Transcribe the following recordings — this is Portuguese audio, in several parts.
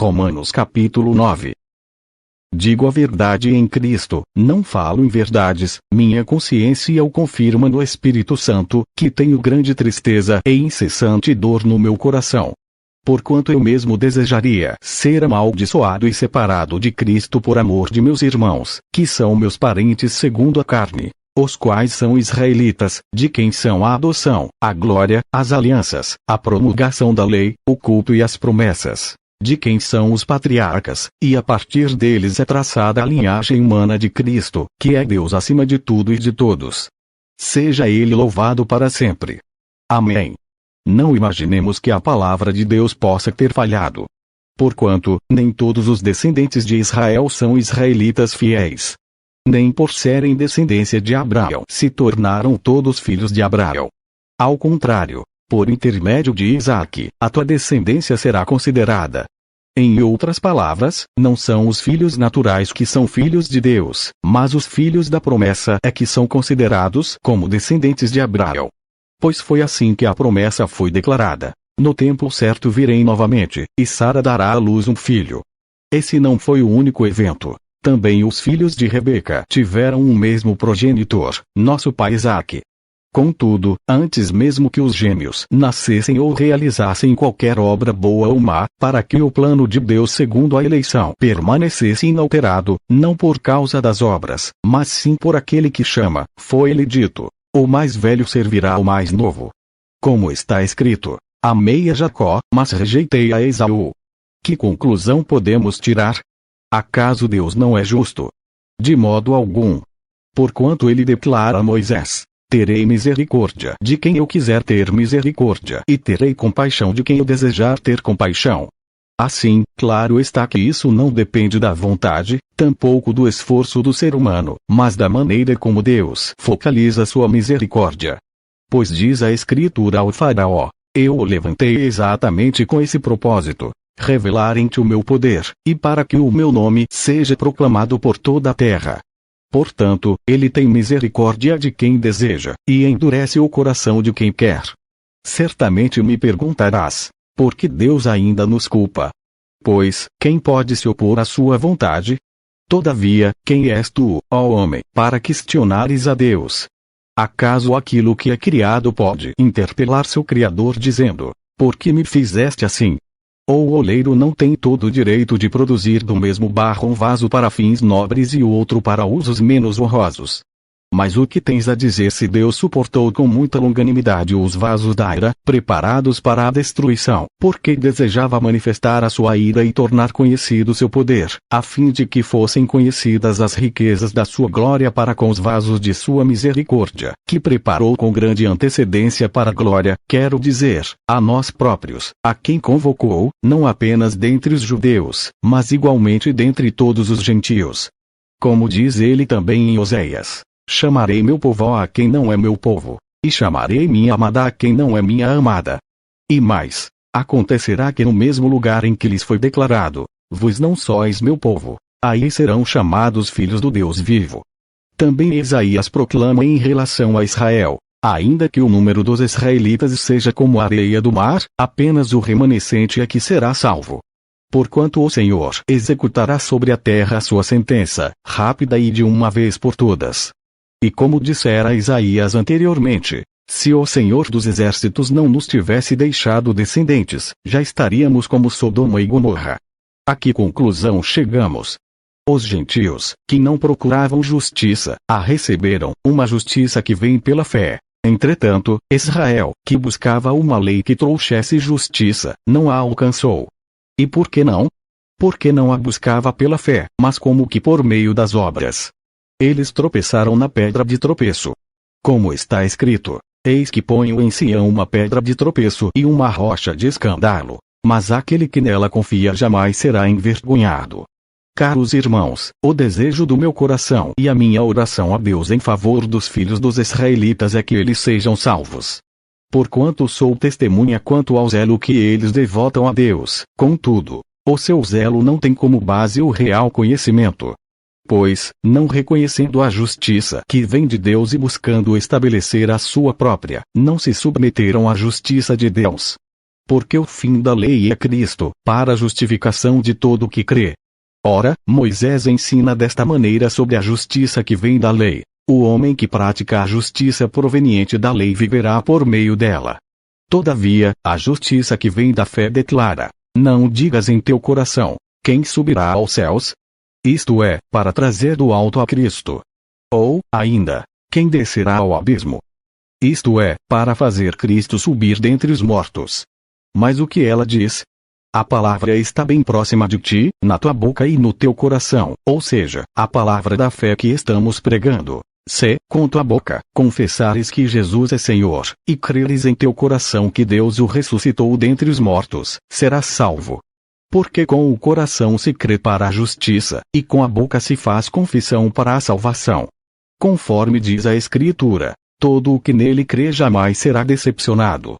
Romanos capítulo 9. Digo a verdade em Cristo, não falo em verdades, minha consciência o confirma no Espírito Santo, que tenho grande tristeza e incessante dor no meu coração. Porquanto eu mesmo desejaria ser amaldiçoado e separado de Cristo por amor de meus irmãos, que são meus parentes segundo a carne, os quais são israelitas, de quem são a adoção, a glória, as alianças, a promulgação da lei, o culto e as promessas, de quem são os patriarcas, e a partir deles é traçada a linhagem humana de Cristo, que é Deus acima de tudo e de todos. Seja Ele louvado para sempre. Amém. Não imaginemos que a palavra de Deus possa ter falhado. Porquanto, nem todos os descendentes de Israel são israelitas fiéis. Nem por serem descendência de Abraão se tornaram todos filhos de Abraão. Ao contrário, por intermédio de Isaque, a tua descendência será considerada. Em outras palavras, não são os filhos naturais que são filhos de Deus, mas os filhos da promessa é que são considerados como descendentes de Abraão. Pois foi assim que a promessa foi declarada: no tempo certo virei novamente, e Sara dará à luz um filho. Esse não foi o único evento. Também os filhos de Rebeca tiveram um mesmo progenitor, nosso pai Isaque. Contudo, antes mesmo que os gêmeos nascessem ou realizassem qualquer obra boa ou má, para que o plano de Deus segundo a eleição permanecesse inalterado, não por causa das obras, mas sim por aquele que chama, foi-lhe dito: o mais velho servirá ao mais novo. Como está escrito: amei a Jacó, mas rejeitei a Esaú. Que conclusão podemos tirar? Acaso Deus não é justo? De modo algum. Porquanto ele declara a Moisés: terei misericórdia de quem eu quiser ter misericórdia, e terei compaixão de quem eu desejar ter compaixão. Assim, claro está que isso não depende da vontade, tampouco do esforço do ser humano, mas da maneira como Deus focaliza sua misericórdia. Pois diz a Escritura ao Faraó: eu o levantei exatamente com esse propósito: revelar em ti o meu poder, e para que o meu nome seja proclamado por toda a terra. Portanto, ele tem misericórdia de quem deseja, e endurece o coração de quem quer. Certamente me perguntarás: por que Deus ainda nos culpa? Pois, quem pode se opor à sua vontade? Todavia, quem és tu, ó homem, para questionares a Deus? Acaso aquilo que é criado pode interpelar seu Criador dizendo: por que me fizeste assim? Ou o oleiro não tem todo o direito de produzir do mesmo barro um vaso para fins nobres e o outro para usos menos honrosos? Mas o que tens a dizer se Deus suportou com muita longanimidade os vasos da ira, preparados para a destruição, porque desejava manifestar a sua ira e tornar conhecido seu poder, a fim de que fossem conhecidas as riquezas da sua glória para com os vasos de sua misericórdia, que preparou com grande antecedência para a glória, quero dizer, a nós próprios, a quem convocou, não apenas dentre os judeus, mas igualmente dentre todos os gentios. Como diz ele também em Oséias: chamarei meu povo a quem não é meu povo, e chamarei minha amada a quem não é minha amada. E mais, acontecerá que no mesmo lugar em que lhes foi declarado: vós não sois meu povo, aí serão chamados filhos do Deus vivo. Também Isaías proclama em relação a Israel: ainda que o número dos israelitas seja como a areia do mar, apenas o remanescente é que será salvo. Porquanto o Senhor executará sobre a terra a sua sentença, rápida e de uma vez por todas. E como dissera Isaías anteriormente: se o Senhor dos exércitos não nos tivesse deixado descendentes, já estaríamos como Sodoma e Gomorra. A que conclusão chegamos? Os gentios, que não procuravam justiça, a receberam, uma justiça que vem pela fé. Entretanto, Israel, que buscava uma lei que trouxesse justiça, não a alcançou. E por que não? Porque não a buscava pela fé, mas como que por meio das obras. Eles tropeçaram na pedra de tropeço. Como está escrito: eis que ponho em Sião uma pedra de tropeço e uma rocha de escândalo, mas aquele que nela confia jamais será envergonhado. Caros irmãos, o desejo do meu coração e a minha oração a Deus em favor dos filhos dos israelitas é que eles sejam salvos. Porquanto sou testemunha quanto ao zelo que eles devotam a Deus, contudo, o seu zelo não tem como base o real conhecimento. Pois, não reconhecendo a justiça que vem de Deus e buscando estabelecer a sua própria, não se submeteram à justiça de Deus. porque o fim da lei é Cristo, para a justificação de todo o que crê. Ora, Moisés ensina desta maneira sobre a justiça que vem da lei: o homem que pratica a justiça proveniente da lei viverá por meio dela. Todavia, a justiça que vem da fé declara: não digas em teu coração: quem subirá aos céus? Isto é, para trazer do alto a Cristo. Ou, ainda, quem descerá ao abismo? Isto é, para fazer Cristo subir dentre os mortos. Mas o que ela diz? A palavra está bem próxima de ti, na tua boca e no teu coração, ou seja, a palavra da fé que estamos pregando. Se, com tua boca, confessares que Jesus é Senhor, e creres em teu coração que Deus o ressuscitou dentre os mortos, serás salvo. Porque com o coração se crê para a justiça, e com a boca se faz confissão para a salvação. Conforme diz a Escritura, todo o que nele crê jamais será decepcionado.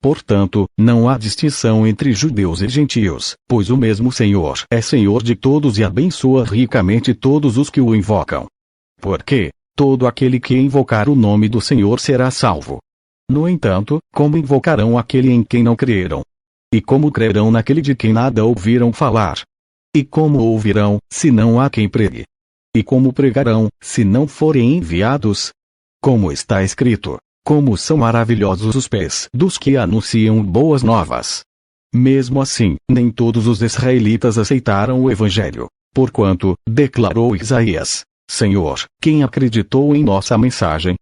Portanto, não há distinção entre judeus e gentios, pois o mesmo Senhor é Senhor de todos e abençoa ricamente todos os que o invocam. Porque todo aquele que invocar o nome do Senhor será salvo. No entanto, como invocarão aquele em quem não creram? E como crerão naquele de quem nada ouviram falar? E como ouvirão, se não há quem pregue? E como pregarão, se não forem enviados? Como está escrito: como são maravilhosos os pés dos que anunciam boas novas. Mesmo assim, nem todos os israelitas aceitaram o evangelho, porquanto, declarou Isaías: Senhor, quem acreditou em nossa mensagem?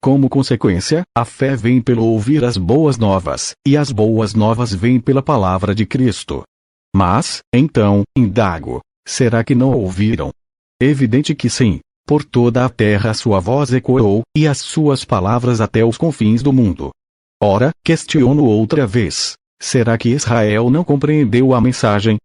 Como consequência, a fé vem pelo ouvir as boas novas, e as boas novas vêm pela palavra de Cristo. Mas, então, indago: será que não ouviram? Evidente que sim. Por toda a terra sua voz ecoou, e as suas palavras até os confins do mundo. Ora, questiono outra vez: será que Israel não compreendeu a mensagem?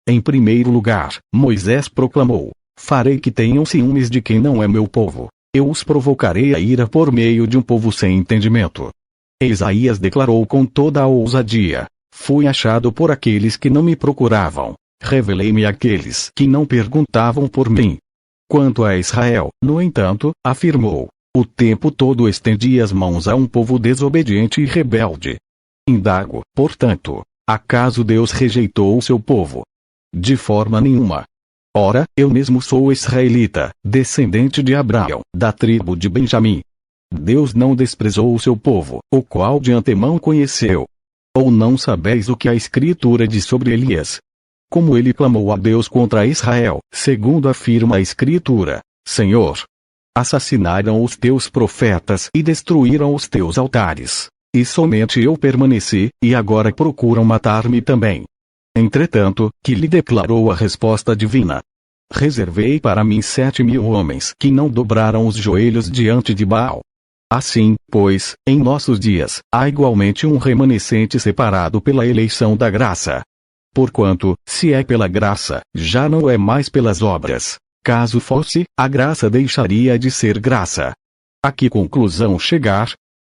Em primeiro lugar, Moisés proclamou: farei que tenham ciúmes de quem não é meu povo. Eu os provocarei a ira por meio de um povo sem entendimento. Isaías declarou com toda a ousadia: fui achado por aqueles que não me procuravam. Revelei-me àqueles que não perguntavam por mim. Quanto a Israel, no entanto, afirmou: o tempo todo estendi as mãos a um povo desobediente e rebelde. Indago, portanto: acaso Deus rejeitou o seu povo? De forma nenhuma. Ora, eu mesmo sou israelita, descendente de Abraão, da tribo de Benjamim. Deus não desprezou o seu povo, o qual de antemão conheceu. Ou não sabeis o que a Escritura diz sobre Elias? Como ele clamou a Deus contra Israel, segundo afirma a Escritura: Senhor, assassinaram os teus profetas e destruíram os teus altares, e somente eu permaneci, e agora procuram matar-me também. Entretanto, que lhe declarou a resposta divina: reservei para mim 7.000 homens que não dobraram os joelhos diante de Baal. Assim, pois, em nossos dias, há igualmente um remanescente separado pela eleição da graça. Porquanto, se é pela graça, já não é mais pelas obras. Caso fosse, a graça deixaria de ser graça. A que conclusão chegar?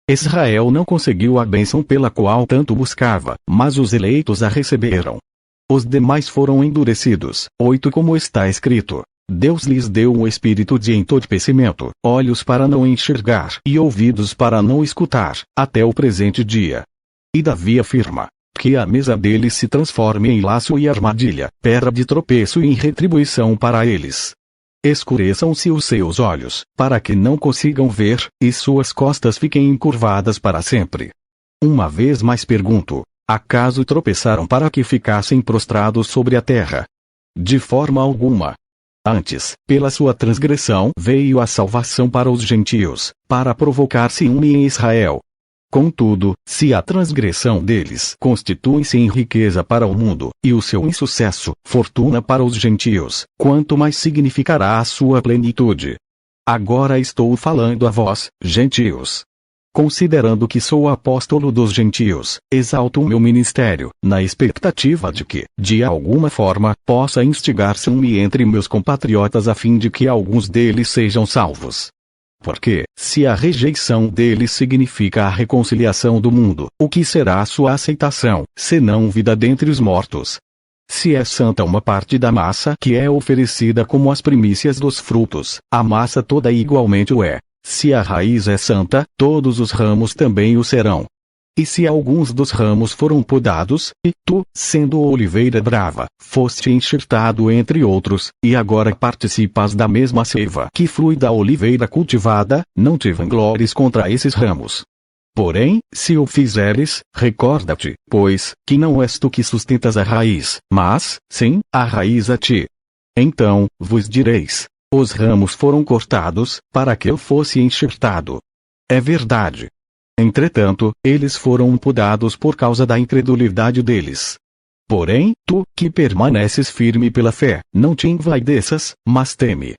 Israel não conseguiu a bênção pela qual tanto buscava, mas os eleitos a receberam. Os demais foram endurecidos. 8 Como está escrito: Deus lhes deu um espírito de entorpecimento, olhos para não enxergar e ouvidos para não escutar, até o presente dia. E Davi afirma: que a mesa deles se transforme em laço e armadilha, pedra de tropeço e em retribuição para eles. Escureçam-se os seus olhos, para que não consigam ver, e suas costas fiquem encurvadas para sempre. Uma vez mais pergunto: acaso tropeçaram para que ficassem prostrados sobre a terra? De forma alguma. Antes, pela sua transgressão veio a salvação para os gentios, para provocar ciúme em Israel. Contudo, se a transgressão deles constitui-se em riqueza para o mundo, e o seu insucesso, fortuna para os gentios, quanto mais significará a sua plenitude? Agora estou falando a vós, gentios. Considerando que sou apóstolo dos gentios, exalto o meu ministério, na expectativa de que, de alguma forma, possa instigar ciúme entre meus compatriotas a fim de que alguns deles sejam salvos. Porque, se a rejeição deles significa a reconciliação do mundo, o que será a sua aceitação, senão vida dentre os mortos? Se é santa uma parte da massa que é oferecida como as primícias dos frutos, a massa toda igualmente o é. Se a raiz é santa, todos os ramos também o serão. E se alguns dos ramos foram podados, e tu, sendo oliveira brava, foste enxertado entre outros, e agora participas da mesma seiva que flui da oliveira cultivada, não te vanglores contra esses ramos. Porém, se o fizeres, recorda-te, pois, que não és tu que sustentas a raiz, mas, sim, a raiz a ti. Então, vos direis: os ramos foram cortados, para que eu fosse enxertado. É verdade. Entretanto, eles foram podados por causa da incredulidade deles. Porém, tu, que permaneces firme pela fé, não te envaideças, mas teme.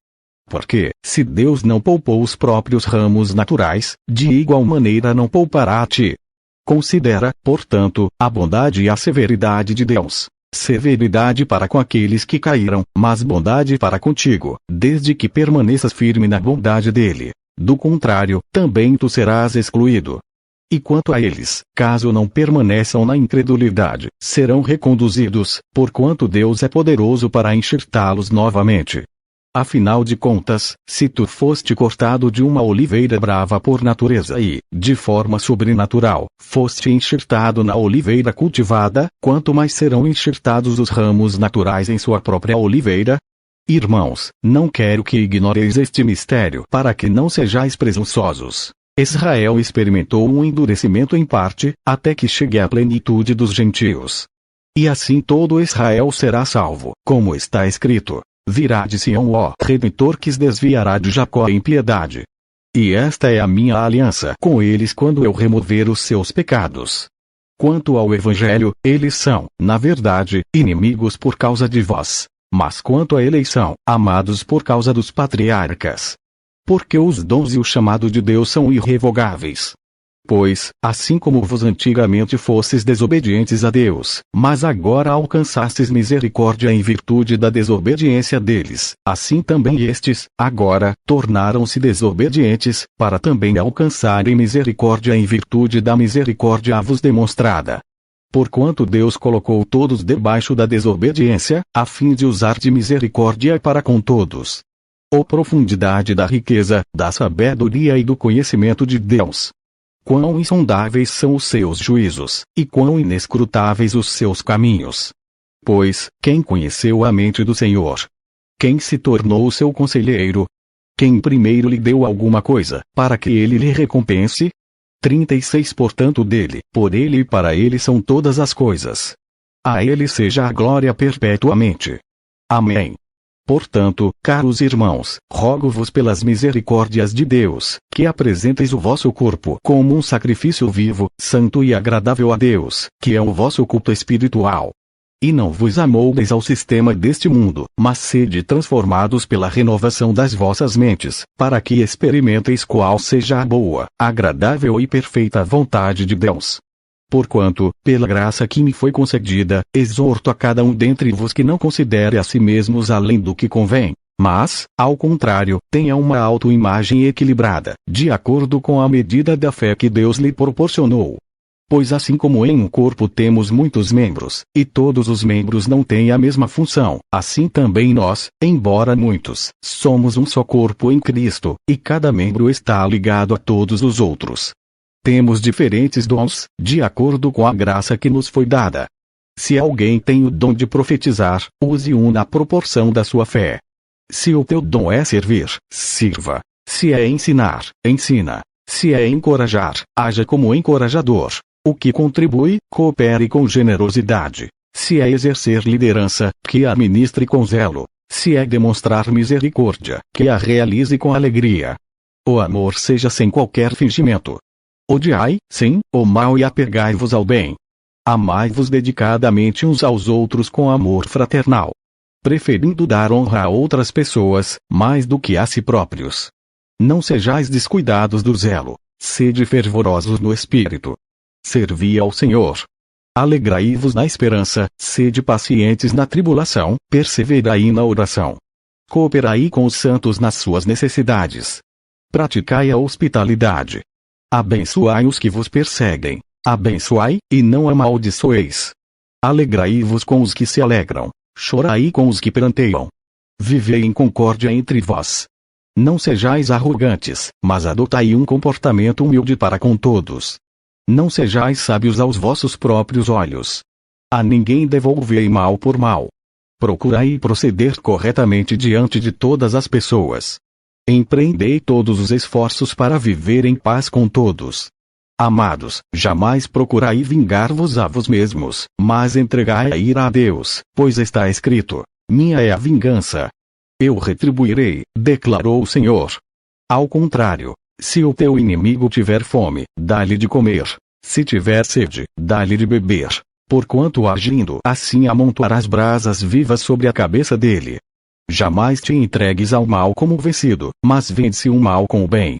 Porque, se Deus não poupou os próprios ramos naturais, de igual maneira não poupará a ti. Considera, portanto, a bondade e a severidade de Deus. Severidade para com aqueles que caíram, mas bondade para contigo, desde que permaneças firme na bondade dele. Do contrário, também tu serás excluído. E quanto a eles, caso não permaneçam na incredulidade, serão reconduzidos, porquanto Deus é poderoso para enxertá-los novamente. Afinal de contas, se tu foste cortado de uma oliveira brava por natureza e, de forma sobrenatural, foste enxertado na oliveira cultivada, quanto mais serão enxertados os ramos naturais em sua própria oliveira? Irmãos, não quero que ignoreis este mistério para que não sejais presunçosos. Israel experimentou um endurecimento em parte, até que chegue à plenitude dos gentios. E assim todo Israel será salvo, como está escrito: virá de Sião o Redentor que se desviará de Jacó em piedade. E esta é a minha aliança com eles quando eu remover os seus pecados. Quanto ao Evangelho, eles são, na verdade, inimigos por causa de vós. Mas quanto à eleição, amados por causa dos patriarcas. Porque os dons e o chamado de Deus são irrevogáveis. Pois, assim como vos antigamente fostes desobedientes a Deus, mas agora alcançastes misericórdia em virtude da desobediência deles, assim também estes, agora, tornaram-se desobedientes, para também alcançarem misericórdia em virtude da misericórdia a vos demonstrada. Porquanto Deus colocou todos debaixo da desobediência, a fim de usar de misericórdia para com todos. Ó profundidade da riqueza, da sabedoria e do conhecimento de Deus! Quão insondáveis são os seus juízos, e quão inescrutáveis os seus caminhos! Pois, quem conheceu a mente do Senhor? Quem se tornou o seu conselheiro? Quem primeiro lhe deu alguma coisa, para que ele lhe recompense? 36 Portanto dele, por ele e para ele são todas as coisas. A ele seja a glória perpetuamente. Amém. Portanto, caros irmãos, rogo-vos pelas misericórdias de Deus, que apresenteis o vosso corpo como um sacrifício vivo, santo e agradável a Deus, que é o vosso culto espiritual. E não vos amoldeis ao sistema deste mundo, mas sede transformados pela renovação das vossas mentes, para que experimenteis qual seja a boa, agradável e perfeita vontade de Deus. Porquanto, pela graça que me foi concedida, exorto a cada um dentre vos que não considere a si mesmos além do que convém, mas, ao contrário, tenha uma autoimagem equilibrada, de acordo com a medida da fé que Deus lhe proporcionou. Pois assim como em um corpo temos muitos membros, e todos os membros não têm a mesma função, assim também nós, embora muitos, somos um só corpo em Cristo, e cada membro está ligado a todos os outros. Temos diferentes dons, de acordo com a graça que nos foi dada. Se alguém tem o dom de profetizar, use-o na proporção da sua fé. Se o teu dom é servir, sirva. Se é ensinar, ensina. Se é encorajar, haja como encorajador. O que contribui, coopere com generosidade. Se é exercer liderança, que a administre com zelo. Se é demonstrar misericórdia, que a realize com alegria. O amor seja sem qualquer fingimento. Odiai, sim, o mal e apegai-vos ao bem. Amai-vos dedicadamente uns aos outros com amor fraternal. Preferindo dar honra a outras pessoas, mais do que a si próprios. Não sejais descuidados do zelo. Sede fervorosos no espírito. Servi ao Senhor. Alegrai-vos na esperança, sede pacientes na tribulação, perseverai na oração. Cooperai com os santos nas suas necessidades. Praticai a hospitalidade. Abençoai os que vos perseguem. Abençoai, e não amaldiçoeis. Alegrai-vos com os que se alegram. Chorai com os que pranteiam. Vivei em concórdia entre vós. Não sejais arrogantes, mas adotai um comportamento humilde para com todos. Não sejais sábios aos vossos próprios olhos. A ninguém devolvei mal por mal. Procurai proceder corretamente diante de todas as pessoas. Empreendei todos os esforços para viver em paz com todos. Amados, jamais procurai vingar-vos a vos mesmos, mas entregai a ira a Deus, pois está escrito: minha é a vingança. Eu retribuirei, declarou o Senhor. Ao contrário, se o teu inimigo tiver fome, dá-lhe de comer. Se tiver sede, dá-lhe de beber. Porquanto agindo assim amontoarás brasas vivas sobre a cabeça dele. Jamais te entregues ao mal como vencido, mas vence o mal com o bem.